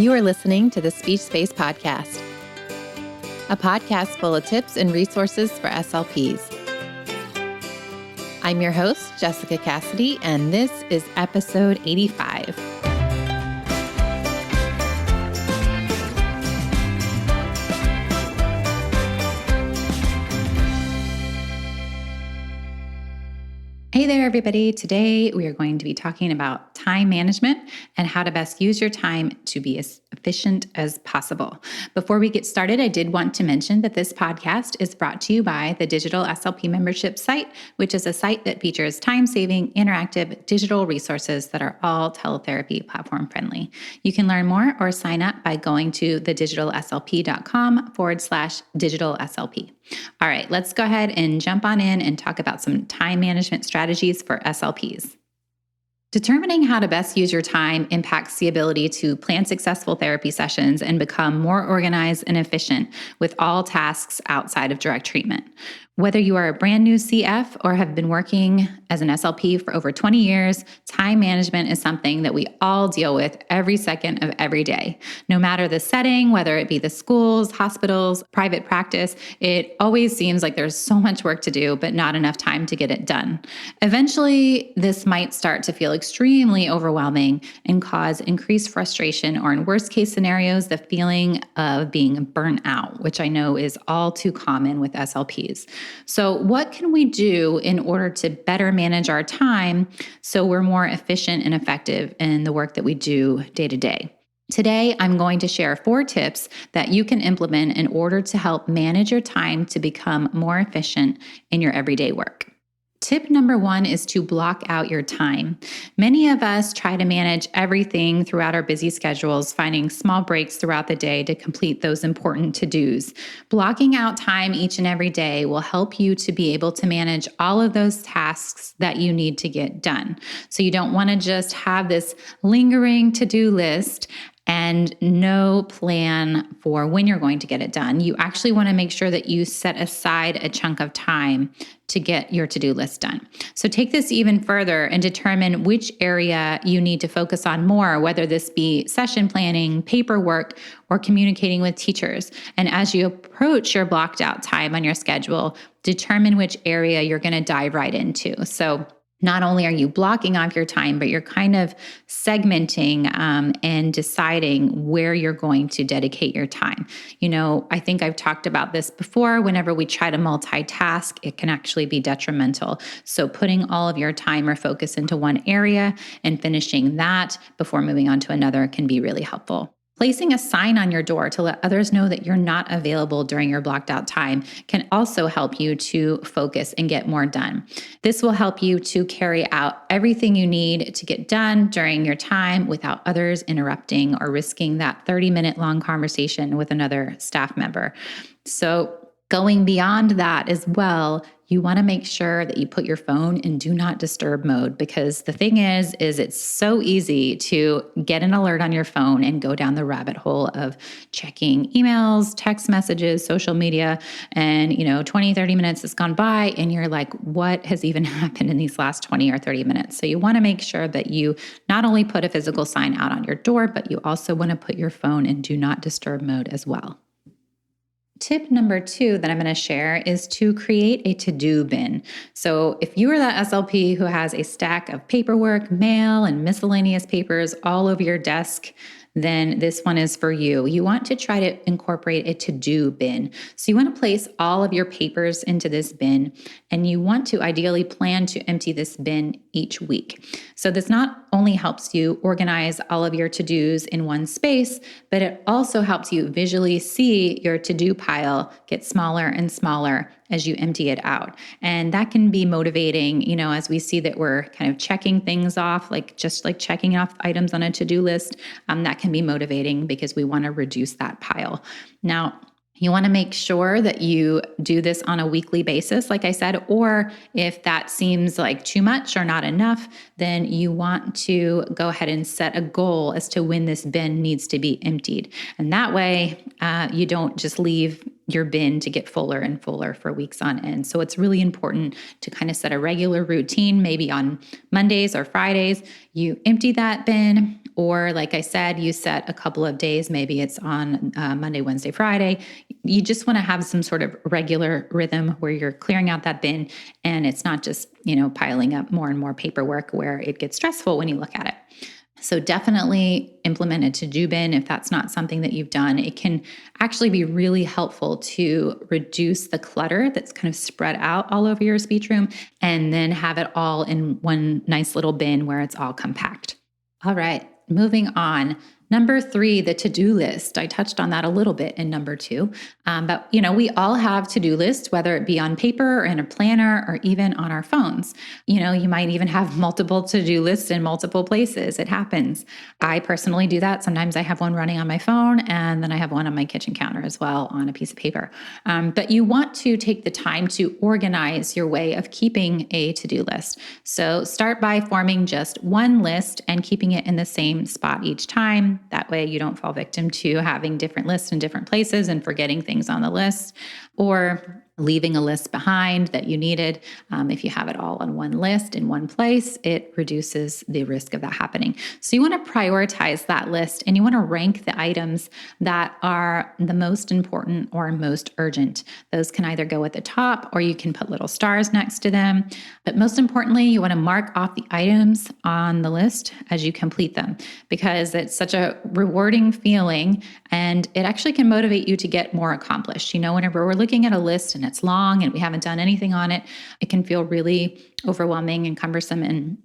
You are listening to the Speech Space Podcast, a podcast full of tips and resources for SLPs. I'm your host, Jessica Cassidy, and this is episode 85. Hey there, everybody. Today, we are going to be talking about time management and how to best use your time to be as efficient as possible. Before we get started, I did want to mention that this podcast is brought to you by the Digital SLP Membership site, which is a site that features time-saving, interactive digital resources that are all teletherapy platform friendly. You can learn more or sign up by going to thedigitalslp.com/digitalslp. All right, let's go ahead and jump on in and talk about some time management strategies for SLPs. Determining how to best use your time impacts the ability to plan successful therapy sessions and become more organized and efficient with all tasks outside of direct treatment. Whether you are a brand new CF or have been working as an SLP for over 20 years, time management is something that we all deal with every second of every day. No matter the setting, whether it be the schools, hospitals, private practice, it always seems like there's so much work to do, but not enough time to get it done. Eventually, this might start to feel extremely overwhelming and cause increased frustration, or in worst case scenarios, the feeling of being burnt out, which I know is all too common with SLPs. So what can we do in order to better manage our time so we're more efficient and effective in the work that we do day to day? Today, I'm going to share 4 tips that you can implement in order to help manage your time to become more efficient in your everyday work. Tip number 1 is to block out your time. Many of us try to manage everything throughout our busy schedules, finding small breaks throughout the day to complete those important to-dos. Blocking out time each and every day will help you to be able to manage all of those tasks that you need to get done. So you don't want to just have this lingering to-do list and no plan for when you're going to get it done. You actually want to make sure that you set aside a chunk of time to get your to-do list done. So take this even further and determine which area you need to focus on more, whether this be session planning, paperwork, or communicating with teachers. And as you approach your blocked out time on your schedule, determine which area you're going to dive right into. So not only are you blocking off your time, but you're kind of segmenting and deciding where you're going to dedicate your time. You know, I think I've talked about this before. Whenever we try to multitask, it can actually be detrimental. So putting all of your time or focus into one area and finishing that before moving on to another can be really helpful. Placing a sign on your door to let others know that you're not available during your blocked out time can also help you to focus and get more done. This will help you to carry out everything you need to get done during your time without others interrupting or risking that 30-minute long conversation with another staff member. So going beyond that as well, you want to make sure that you put your phone in do not disturb mode, because the thing is it's so easy to get an alert on your phone and go down the rabbit hole of checking emails, text messages, social media, and 20, 30 minutes has gone by and you're like, what has even happened in these last 20 or 30 minutes? So you want to make sure that you not only put a physical sign out on your door, but you also want to put your phone in do not disturb mode as well. Tip number 2 that I'm going to share is to create a to-do bin. So if you are that SLP who has a stack of paperwork, mail, and miscellaneous papers all over your desk, then this one is for you. You want to try to incorporate a to-do bin. So you want to place all of your papers into this bin, and you want to ideally plan to empty this bin each week. So this not only helps you organize all of your to-dos in one space, but it also helps you visually see your to-do pile get smaller and smaller as you empty it out. And that can be motivating, as we see that we're kind of checking things off, just like checking off items on a to-do list. That can be motivating because we want to reduce that pile. Now, you want to make sure that you do this on a weekly basis, like I said, or if that seems like too much or not enough, then you want to go ahead and set a goal as to when this bin needs to be emptied. And that way, you don't just leave your bin to get fuller and fuller for weeks on end. So it's really important to kind of set a regular routine, maybe on Mondays or Fridays, you empty that bin, Or like I said, you set a couple of days, maybe it's on Monday, Wednesday, Friday. You just want to have some sort of regular rhythm where you're clearing out that bin and it's not just, piling up more and more paperwork where it gets stressful when you look at it. So definitely implement a to-do bin if that's not something that you've done. It can actually be really helpful to reduce the clutter that's kind of spread out all over your speech room and then have it all in one nice little bin where it's all compact. All right, moving on. Number 3, the to-do list. I touched on that a little bit in number 2. But we all have to-do lists, whether it be on paper or in a planner or even on our phones. You might even have multiple to-do lists in multiple places. It happens. I personally do that. Sometimes I have one running on my phone and then I have one on my kitchen counter as well on a piece of paper. But you want to take the time to organize your way of keeping a to-do list. So start by forming just one list and keeping it in the same spot each time. That way you don't fall victim to having different lists in different places and forgetting things on the list, or leaving a list behind that you needed. If you have it all on one list in one place, it reduces the risk of that happening. So you want to prioritize that list and you want to rank the items that are the most important or most urgent. Those can either go at the top or you can put little stars next to them. But most importantly, you want to mark off the items on the list as you complete them, because it's such a rewarding feeling and it actually can motivate you to get more accomplished. Whenever we're looking at a list and it's long and we haven't done anything on it, it can feel really overwhelming and cumbersome. And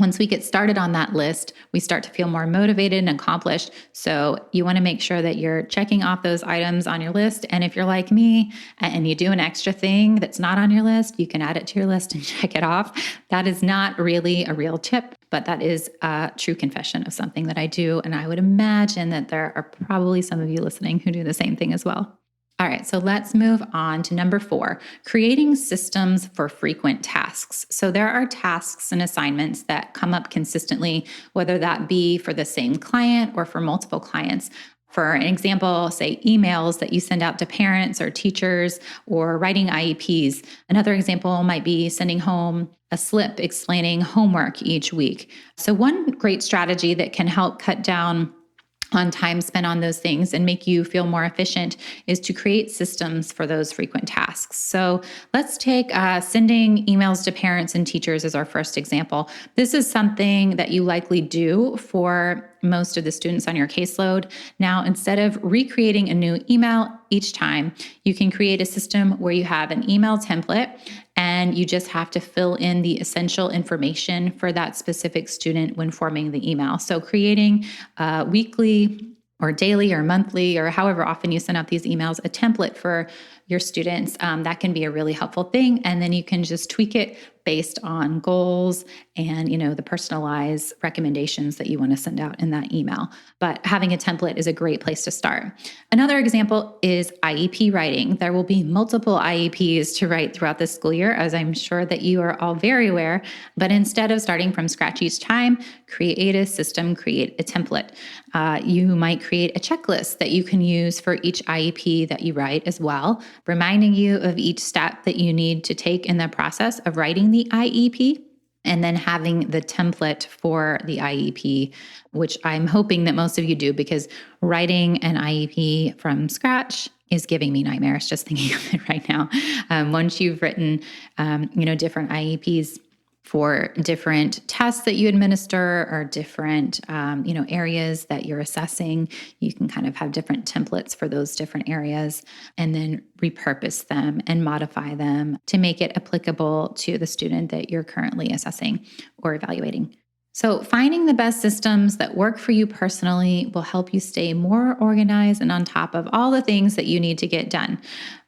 once we get started on that list, we start to feel more motivated and accomplished. So you want to make sure that you're checking off those items on your list. And if you're like me and you do an extra thing that's not on your list, you can add it to your list and check it off. That is not really a real tip, but that is a true confession of something that I do. And I would imagine that there are probably some of you listening who do the same thing as well. All right, so let's move on to number 4, creating systems for frequent tasks. So there are tasks and assignments that come up consistently, whether that be for the same client or for multiple clients. For an example, say emails that you send out to parents or teachers or writing IEPs. Another example might be sending home a slip explaining homework each week. So one great strategy that can help cut down on time spent on those things and make you feel more efficient is to create systems for those frequent tasks. So let's take sending emails to parents and teachers as our first example. This is something that you likely do for most of the students on your caseload. Now, instead of recreating a new email each time, you can create a system where you have an email template and you just have to fill in the essential information for that specific student when forming the email. So creating weekly or daily or monthly or however often you send out these emails, a template for your students, that can be a really helpful thing. And then you can just tweak it based on goals and, the personalized recommendations that you want to send out in that email. But having a template is a great place to start. Another example is IEP writing. There will be multiple IEPs to write throughout the school year, as I'm sure that you are all very aware. But instead of starting from scratch each time, create a system, create a template. You might create a checklist that you can use for each IEP that you write as well, reminding you of each step that you need to take in the process of writing the IEP, and then having the template for the IEP, which I'm hoping that most of you do, because writing an IEP from scratch is giving me nightmares just thinking of it right now. Once you've written, different IEPs for different tests that you administer or different, areas that you're assessing, you can kind of have different templates for those different areas and then repurpose them and modify them to make it applicable to the student that you're currently assessing or evaluating. So finding the best systems that work for you personally will help you stay more organized and on top of all the things that you need to get done.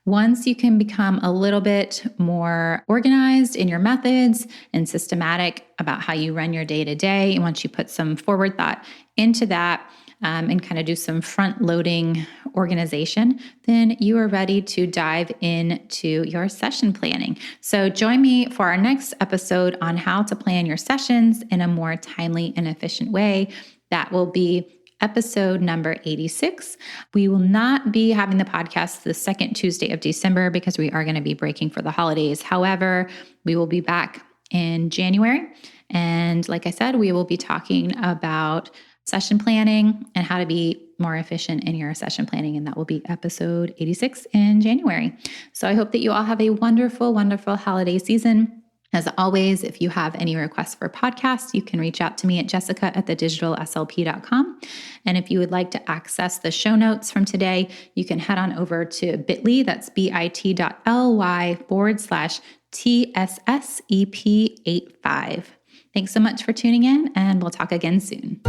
Once you can become a little bit more organized in your methods and systematic about how you run your day-to-day, and once you put some forward thought into that and kind of do some front-loading organization, then you are ready to dive into your session planning. So join me for our next episode on how to plan your sessions in a more timely and efficient way. That will be episode number 86. We will not be having the podcast the second Tuesday of December because we are going to be breaking for the holidays. However, we will be back in January. And like I said, we will be talking about session planning and how to be more efficient in your session planning. And that will be episode 86 in January. So I hope that you all have a wonderful, wonderful holiday season. As always, if you have any requests for podcasts, you can reach out to me at jessica@thedigitalslp.com. And if you would like to access the show notes from today, you can head on over to bit.ly, that's bit.ly/TSSEP85. Thanks so much for tuning in, and we'll talk again soon.